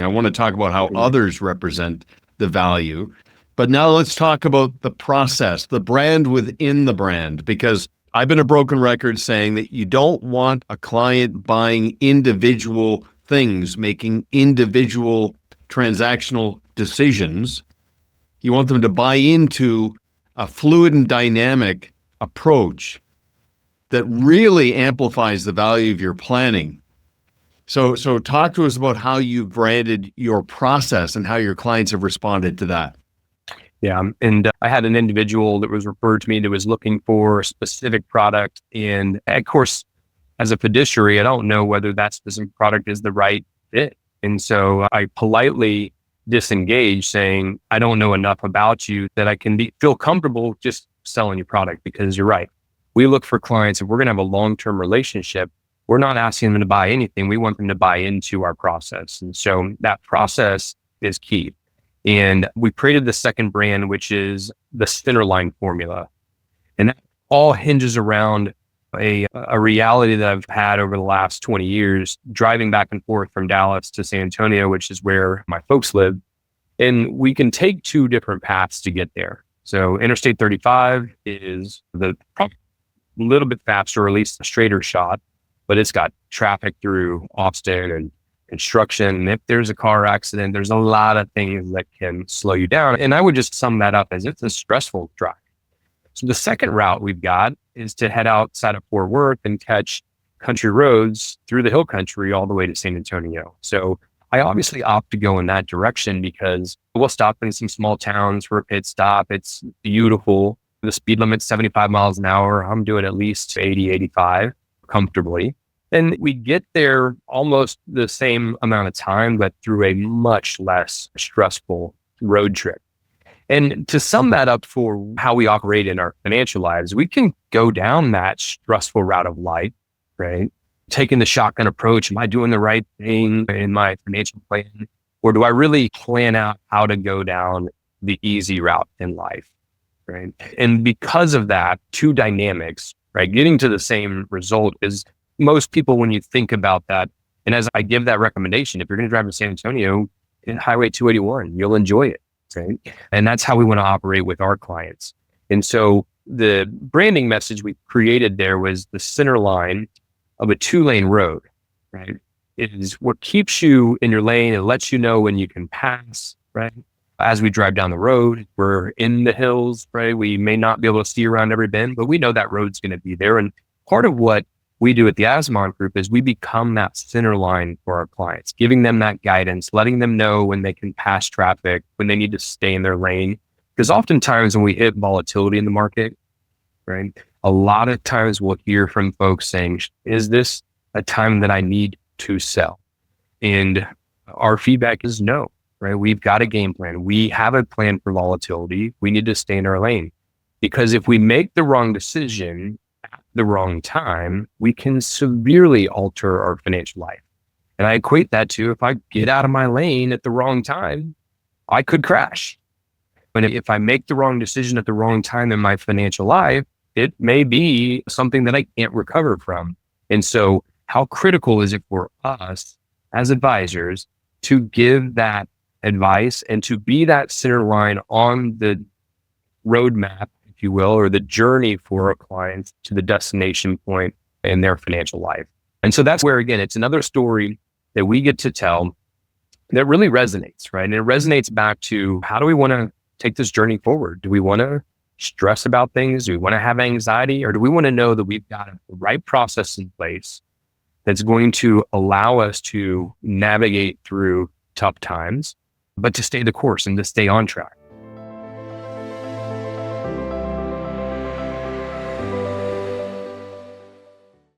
I want to talk about how others represent the value. But now let's talk about the process, the brand within the brand, because I've been a broken record saying that you don't want a client buying individual things, making individual transactional decisions. You want them to buy into a fluid and dynamic approach that really amplifies the value of your planning. So talk to us about how you've branded your process and how your clients have responded to that. Yeah. And I had an individual that was referred to me that was looking for a specific product. And of course, as a fiduciary, I don't know whether that specific product is the right fit. And so I politely disengaged, saying, I don't know enough about you that I can feel comfortable just selling you product, because you're right. We look for clients, if we're going to have a long-term relationship, we're not asking them to buy anything. We want them to buy into our process. And so that process is key. And we created the second brand, which is the Centerline formula. And that all hinges around a reality that I've had over the last 20 years, driving back and forth from Dallas to San Antonio, which is where my folks live. And we can take two different paths to get there. So Interstate 35 is the little bit faster, or at least a straighter shot, but it's got traffic through Austin and construction. And if there's a car accident, there's a lot of things that can slow you down. And I would just sum that up as it's a stressful drive. So the second route we've got is to head outside of Fort Worth and catch country roads through the hill country all the way to San Antonio. So I obviously opt to go in that direction because we'll stop in some small towns for a pit stop. It's beautiful. The speed limit's 75 miles an hour. I'm doing at least 80, 85 comfortably. And we get there almost the same amount of time, but through a much less stressful road trip. And to sum that up for how we operate in our financial lives, we can go down that stressful route of life, right? Taking the shotgun approach. Am I doing the right thing in my financial plan? Or do I really plan out how to go down the easy route in life, right? And because of that, two dynamics, right? Getting to the same result is most people, when you think about that, and as I give that recommendation, if you're going to drive to San Antonio, Highway 281, you'll enjoy it, right? And that's how we want to operate with our clients. And so the branding message we created there was the center line of a 2-lane road, right? It is what keeps you in your lane. It lets you know when you can pass, right? As we drive down the road, we're in the hills, right? We may not be able to see around every bend, but we know that road's going to be there. And part of what we do at the Azimont Group is we become that center line for our clients, giving them that guidance, letting them know when they can pass traffic, when they need to stay in their lane. Because oftentimes when we hit volatility in the market, right, a lot of times we'll hear from folks saying, is this a time that I need to sell? And our feedback is no, right? We've got a game plan. We have a plan for volatility. We need to stay in our lane. Because if we make the wrong decision at the wrong time, we can severely alter our financial life. And I equate that to, if I get out of my lane at the wrong time, I could crash. But if I make the wrong decision at the wrong time in my financial life, it may be something that I can't recover from. And so how critical is it for us as advisors to give that advice and to be that center line on the roadmap, if you will, or the journey for our clients to the destination point in their financial life? And so that's where, again, it's another story that we get to tell that really resonates, right? And it resonates back to, how do we want to take this journey forward? Do we want to stress about things? Do we want to have anxiety? Or do we want to know that we've got the right process in place that's going to allow us to navigate through tough times, but to stay the course and to stay on track?